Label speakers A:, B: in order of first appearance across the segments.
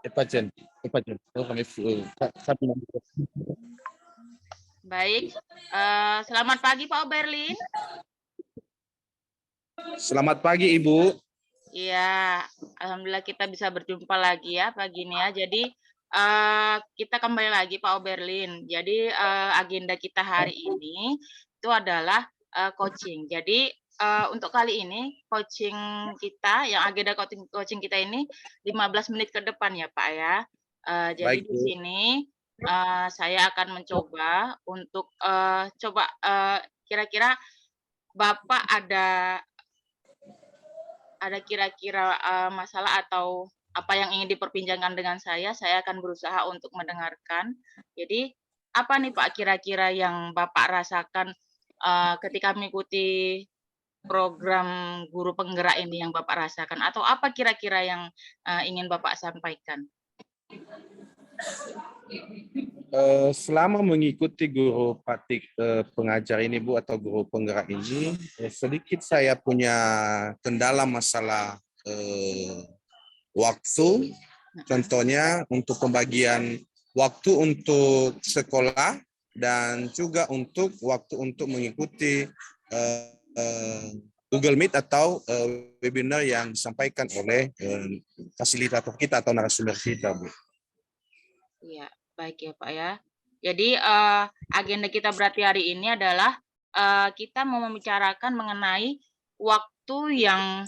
A: Epajen, Epajen. Oh, kami
B: Baik, selamat pagi Pak Oberlin.
A: Selamat pagi Ibu.
B: Iya, alhamdulillah kita bisa berjumpa lagi ya pagi ini ya. Jadi kita kembali lagi Pak Oberlin. Jadi agenda kita hari ini itu adalah coaching. Jadi untuk kali ini coaching kita, yang agenda coaching kita ini 15 menit ke depan ya Pak ya. Jadi
A: Baik
B: di
A: Bu.
B: sini saya akan mencoba untuk kira-kira Bapak ada kira-kira masalah atau apa yang ingin diperbincangkan dengan saya akan berusaha untuk mendengarkan. Jadi, apa nih Pak kira-kira yang Bapak rasakan ketika mengikuti program guru penggerak ini yang Bapak rasakan? Atau apa kira-kira yang ingin Bapak sampaikan?
A: Selama mengikuti guru praktik pengajar ini Bu, atau guru penggerak ini, sedikit saya punya kendala masalah waktu. Contohnya untuk pembagian waktu untuk sekolah dan juga untuk waktu untuk mengikuti Google Meet atau webinar yang disampaikan oleh fasilitator kita atau narasumber kita, Bu.
B: Iya, baik ya Pak ya. Jadi agenda kita berarti hari ini adalah kita mau membicarakan mengenai waktu yang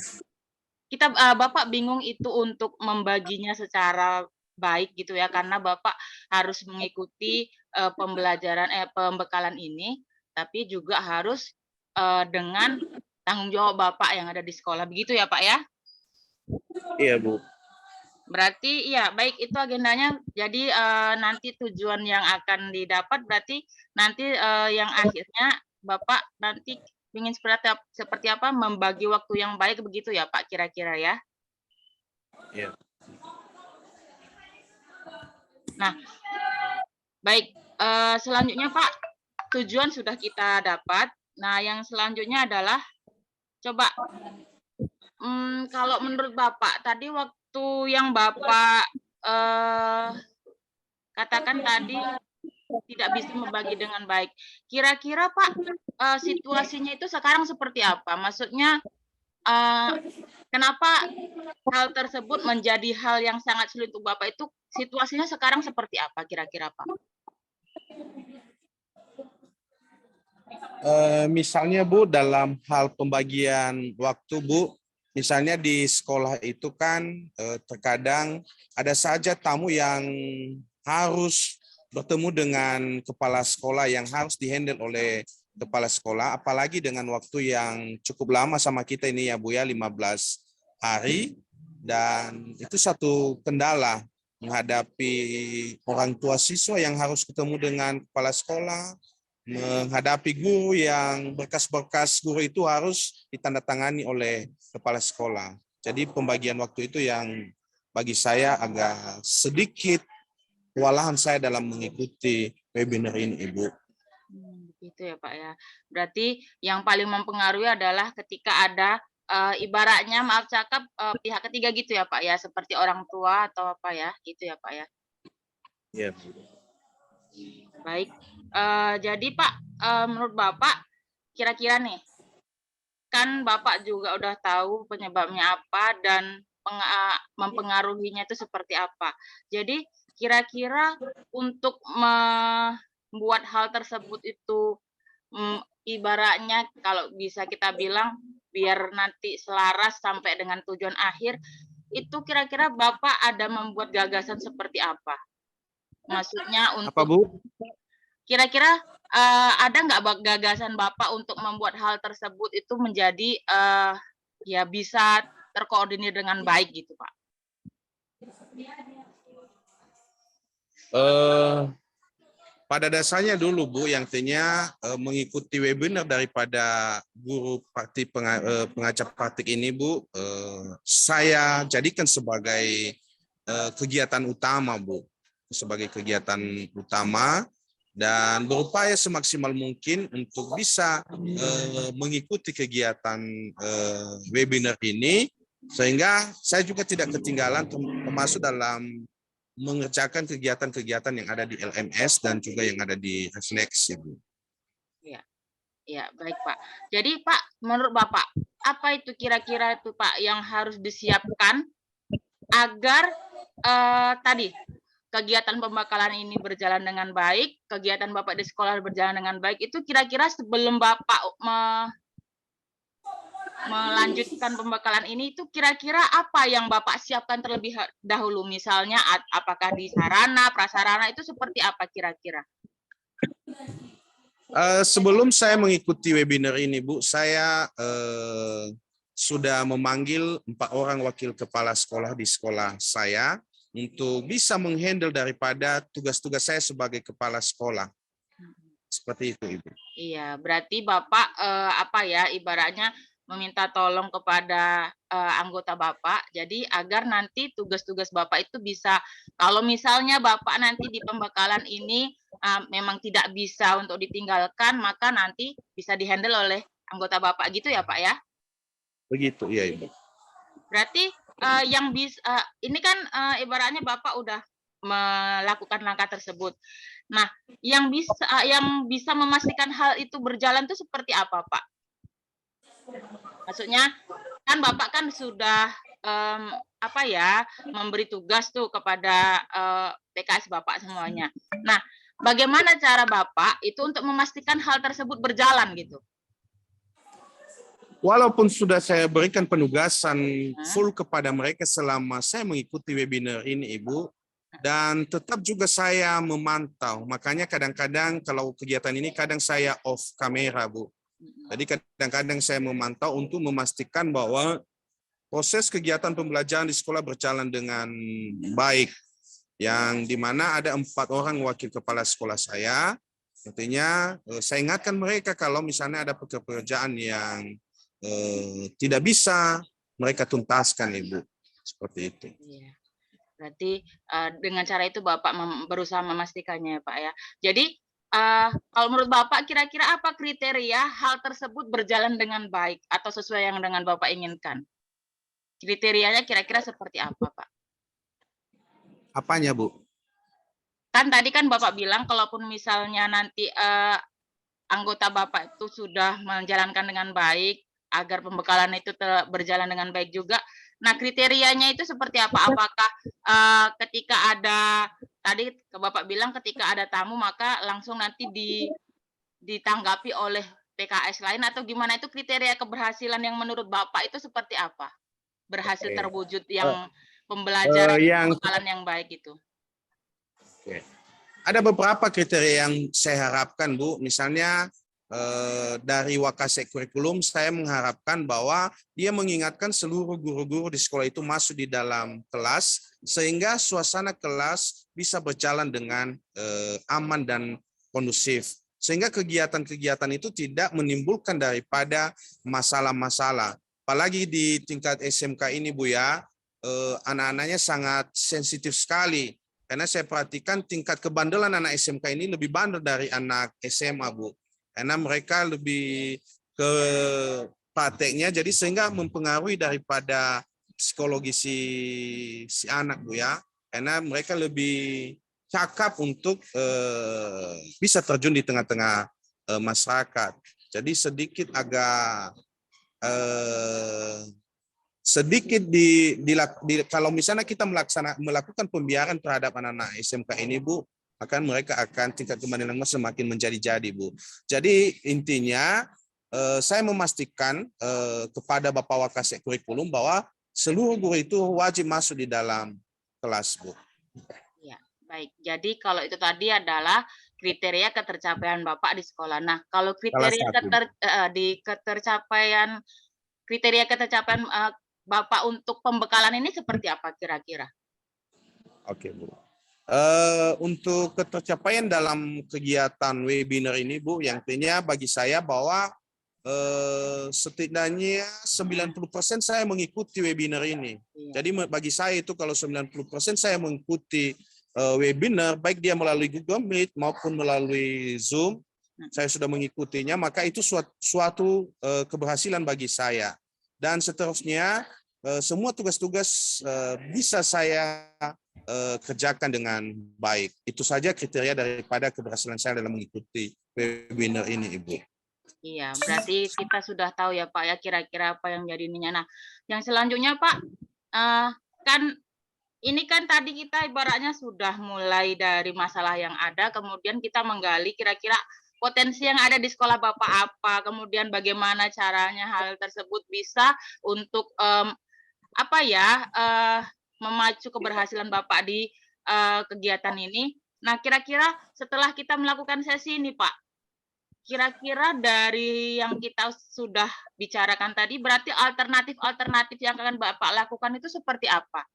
B: Bapak bingung itu untuk membaginya secara baik gitu ya, karena Bapak harus mengikuti pembekalan ini, tapi juga harus dengan tanggung jawab Bapak yang ada di sekolah, begitu ya Pak ya?
A: Iya Bu.
B: Berarti iya, baik itu agendanya. Jadi nanti tujuan yang akan didapat berarti nanti yang akhirnya Bapak nanti ingin seperti apa membagi waktu yang baik begitu ya Pak kira-kira ya?
A: Iya.
B: Nah, baik selanjutnya Pak, tujuan sudah kita dapat. Nah, yang selanjutnya adalah coba kalau menurut Bapak tadi waktu yang Bapak katakan tadi tidak bisa membagi dengan baik. Kira-kira Pak, situasinya itu sekarang seperti apa? Maksudnya kenapa hal tersebut menjadi hal yang sangat sulit untuk Bapak itu situasinya sekarang seperti apa kira-kira Pak?
A: Misalnya Bu, dalam hal pembagian waktu Bu, misalnya di sekolah itu kan terkadang ada saja tamu yang harus bertemu dengan kepala sekolah, yang harus dihandle oleh kepala sekolah, apalagi dengan waktu yang cukup lama sama kita ini ya Bu ya, 15 hari, dan itu satu kendala menghadapi orang tua siswa yang harus ketemu dengan kepala sekolah, menghadapi guru yang berkas-berkas guru itu harus ditandatangani oleh kepala sekolah. Jadi pembagian waktu itu yang bagi saya agak sedikit kewalahan saya dalam mengikuti webinar ini, Ibu.
B: Begitu ya Pak ya. Berarti yang paling mempengaruhi adalah ketika ada ibaratnya maaf cakap pihak ketiga gitu ya Pak ya, seperti orang tua atau apa ya, gitu ya Pak ya.
A: Iya.
B: Baik, jadi Pak, menurut Bapak kira-kira nih, kan Bapak juga udah tahu penyebabnya apa dan mempengaruhinya itu seperti apa. Jadi kira-kira untuk membuat hal tersebut itu ibaratnya kalau bisa kita bilang biar nanti selaras sampai dengan tujuan akhir, itu kira-kira Bapak ada membuat gagasan seperti apa? Maksudnya
A: Apa
B: untuk
A: Bu?
B: kira-kira ada nggak gagasan Bapak untuk membuat hal tersebut itu menjadi ya bisa terkoordinir dengan baik gitu Pak?
A: Pada dasarnya dulu Bu, yang artinya mengikuti webinar daripada guru praktik pengajar praktik ini Bu, saya jadikan sebagai kegiatan utama Bu, sebagai kegiatan utama, dan berupaya semaksimal mungkin untuk bisa mengikuti kegiatan webinar ini, sehingga saya juga tidak ketinggalan termasuk dalam mengerjakan kegiatan-kegiatan yang ada di LMS dan juga yang ada di Reflex, Ibu.
B: Ya, ya, baik Pak. Jadi Pak, menurut Bapak, apa itu kira-kira itu Pak yang harus disiapkan agar tadi kegiatan pembekalan ini berjalan dengan baik, kegiatan Bapak di sekolah berjalan dengan baik, itu kira-kira sebelum Bapak melanjutkan pembekalan ini itu kira-kira apa yang Bapak siapkan terlebih dahulu? Misalnya apakah di sarana, prasarana itu seperti apa kira-kira?
A: Sebelum saya mengikuti webinar ini, Bu, saya sudah memanggil 4 orang wakil kepala sekolah di sekolah saya untuk bisa menghandle daripada tugas-tugas saya sebagai kepala sekolah. Seperti itu, Ibu.
B: Iya, berarti Bapak apa ya, ibaratnya meminta tolong kepada anggota Bapak, jadi agar nanti tugas-tugas Bapak itu bisa, kalau misalnya Bapak nanti di pembekalan ini memang tidak bisa untuk ditinggalkan, maka nanti bisa dihandle oleh anggota Bapak gitu ya Pak ya?
A: Begitu, iya, Ibu.
B: Berarti yang bisa ini kan ibaratnya Bapak udah melakukan langkah tersebut. Nah, yang bisa memastikan hal itu berjalan itu seperti apa, Pak? Maksudnya kan Bapak kan sudah apa ya, memberi tugas tuh kepada PKS Bapak semuanya. Nah, bagaimana cara Bapak itu untuk memastikan hal tersebut berjalan gitu?
A: Walaupun sudah saya berikan penugasan full kepada mereka selama saya mengikuti webinar ini, Ibu, dan tetap juga saya memantau. Makanya kadang-kadang kalau kegiatan ini kadang saya off kamera, Bu. Jadi kadang-kadang saya memantau untuk memastikan bahwa proses kegiatan pembelajaran di sekolah berjalan dengan baik. Yang dimana ada 4 orang wakil kepala sekolah saya. Artinya saya ingatkan mereka kalau misalnya ada pekerjaan yang tidak bisa mereka tuntaskan, Ibu. Seperti itu.
B: Iya. Berarti dengan cara itu Bapak berusaha memastikannya ya Pak ya. Jadi kalau menurut Bapak kira-kira apa kriteria hal tersebut berjalan dengan baik atau sesuai yang dengan Bapak inginkan? Kriterianya kira-kira seperti apa Pak?
A: Apanya, Bu?
B: Kan tadi kan Bapak bilang kalaupun misalnya nanti anggota Bapak itu sudah menjalankan dengan baik, agar pembekalan itu berjalan dengan baik juga. Nah, kriterianya itu seperti apa? Apakah ketika ada tadi Bapak bilang ketika ada tamu maka langsung nanti ditanggapi oleh PKS lain atau gimana itu kriteria keberhasilan yang menurut Bapak itu seperti apa? Berhasil terwujud yang pembelajaran pembekalan yang baik itu.
A: Ada beberapa kriteria yang saya harapkan, Bu. Misalnya dari Wakasek Kurikulum, saya mengharapkan bahwa dia mengingatkan seluruh guru-guru di sekolah itu masuk di dalam kelas, sehingga suasana kelas bisa berjalan dengan aman dan kondusif. Sehingga kegiatan-kegiatan itu tidak menimbulkan daripada masalah-masalah. Apalagi di tingkat SMK ini, Bu ya, anak-anaknya sangat sensitif sekali. Karena saya perhatikan tingkat kebandelan anak SMK ini lebih bandel dari anak SMA, Bu. Karena mereka lebih ke prakteknya, jadi sehingga mempengaruhi daripada psikologi si anak, Bu ya. Karena mereka lebih cakap untuk bisa terjun di tengah-tengah masyarakat. Jadi sedikit agak kalau misalnya kita melakukan pembiaran terhadap anak-anak SMK ini, Bu, mereka akan tingkat kebandelan semakin menjadi-jadi, Bu. Jadi intinya saya memastikan kepada Bapak Wakasek Kurikulum bahwa seluruh guru itu wajib masuk di dalam kelas, Bu.
B: Ya, baik. Jadi kalau itu tadi adalah kriteria ketercapaian Bapak di sekolah. Nah, kalau kriteria ketercapaian Bapak untuk pembekalan ini seperti apa kira-kira?
A: Oke, Bu. Untuk ketercapaian dalam kegiatan webinar ini, Bu, yang artinya bagi saya bahwa setidaknya 90% saya mengikuti webinar ini. Iya. Jadi bagi saya itu kalau 90% saya mengikuti webinar, baik dia melalui Google Meet maupun melalui Zoom, saya sudah mengikutinya, maka itu suatu keberhasilan bagi saya. Dan seterusnya, semua tugas-tugas bisa saya kerjakan dengan baik. Itu saja kriteria daripada keberhasilan saya dalam mengikuti webinar ini, Ibu.
B: Iya, berarti kita sudah tahu ya Pak ya kira-kira apa yang jadi ininya. Nah, yang selanjutnya Pak, kan ini kan tadi kita ibaratnya sudah mulai dari masalah yang ada, kemudian kita menggali kira-kira potensi yang ada di sekolah Bapak apa, kemudian bagaimana caranya hal tersebut bisa untuk apa ya, memacu keberhasilan Bapak di kegiatan ini. Nah, kira-kira setelah kita melakukan sesi ini Pak, kira-kira dari yang kita sudah bicarakan tadi, berarti alternatif-alternatif yang akan Bapak lakukan itu seperti apa?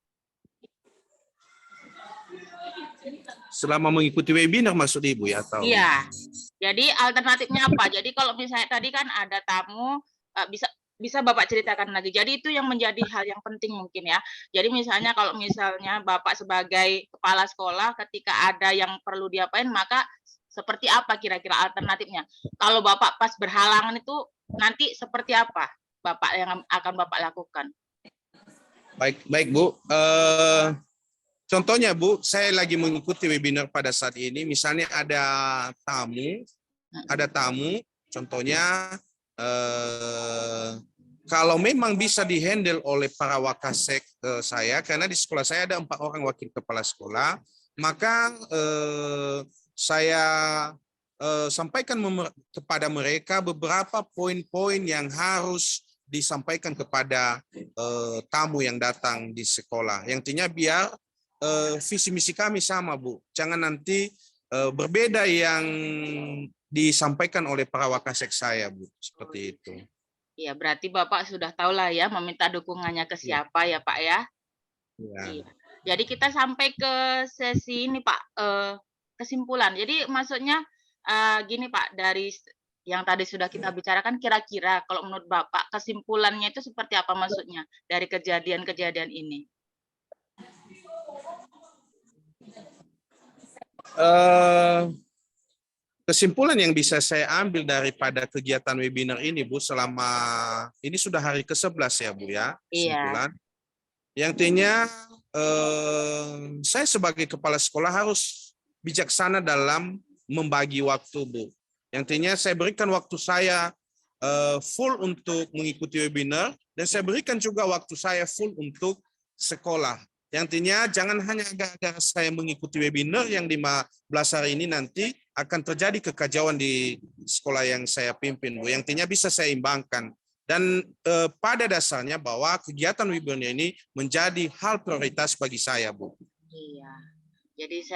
A: Selama mengikuti webinar maksud Ibu ya? Atau?
B: Iya, jadi alternatifnya apa? Jadi kalau misalnya tadi kan ada tamu, bisa Bapak ceritakan lagi. Jadi itu yang menjadi hal yang penting mungkin ya. Jadi misalnya kalau misalnya Bapak sebagai kepala sekolah ketika ada yang perlu diapain, maka seperti apa kira-kira alternatifnya? Kalau Bapak pas berhalangan itu nanti seperti apa Bapak yang akan Bapak lakukan?
A: Baik Bu. Contohnya Bu, saya lagi mengikuti webinar pada saat ini. Misalnya ada tamu. Contohnya kalau memang bisa dihandle oleh para wakasek saya, karena di sekolah saya ada 4 orang wakil kepala sekolah, maka saya sampaikan kepada mereka beberapa poin-poin yang harus disampaikan kepada tamu yang datang di sekolah. Yang intinya biar visi misi kami sama Bu, jangan nanti berbeda yang disampaikan oleh para wakasek saya Bu, seperti itu.
B: Iya, berarti Bapak sudah tahu lah ya meminta dukungannya ke siapa ya Pak ya. Iya. Jadi kita sampai ke sesi ini Pak, kesimpulan. Jadi maksudnya gini Pak, dari yang tadi sudah kita bicarakan, kira-kira kalau menurut Bapak kesimpulannya itu seperti apa maksudnya dari kejadian-kejadian ini?
A: Kesimpulan yang bisa saya ambil daripada kegiatan webinar ini Bu, selama ini sudah hari ke-11 ya Bu ya, kesimpulan.
B: Iya.
A: Yang intinya saya sebagai kepala sekolah harus bijaksana dalam membagi waktu Bu. Yang intinya saya berikan waktu saya full untuk mengikuti webinar, dan saya berikan juga waktu saya full untuk sekolah. Yang intinya jangan hanya gara-gara saya mengikuti webinar yang 15 hari ini nanti akan terjadi kekacauan di sekolah yang saya pimpin Bu. Yang intinya bisa saya imbangkan. Dan pada dasarnya bahwa kegiatan webinar ini menjadi hal prioritas bagi saya Bu.
B: Iya. Jadi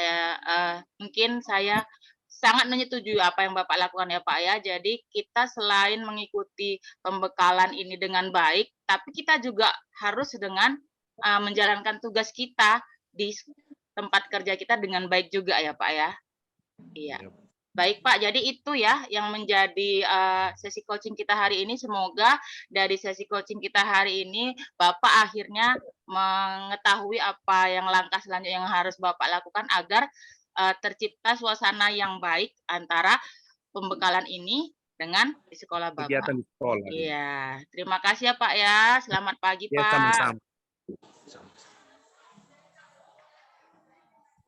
B: mungkin saya sangat menyetujui apa yang Bapak lakukan ya Pak ya. Jadi kita selain mengikuti pembekalan ini dengan baik, tapi kita juga harus dengan menjalankan tugas kita di tempat kerja kita dengan baik juga ya Pak ya. Iya. Baik Pak, jadi itu ya yang menjadi sesi coaching kita hari ini. Semoga dari sesi coaching kita hari ini Bapak akhirnya mengetahui apa yang langkah selanjutnya yang harus Bapak lakukan agar tercipta suasana yang baik antara pembekalan ini dengan di sekolah Bapak.
A: Kegiatan di sekolah.
B: Iya, terima kasih ya Pak ya. Selamat pagi
A: Ya,
B: Pak.
A: sama-sama.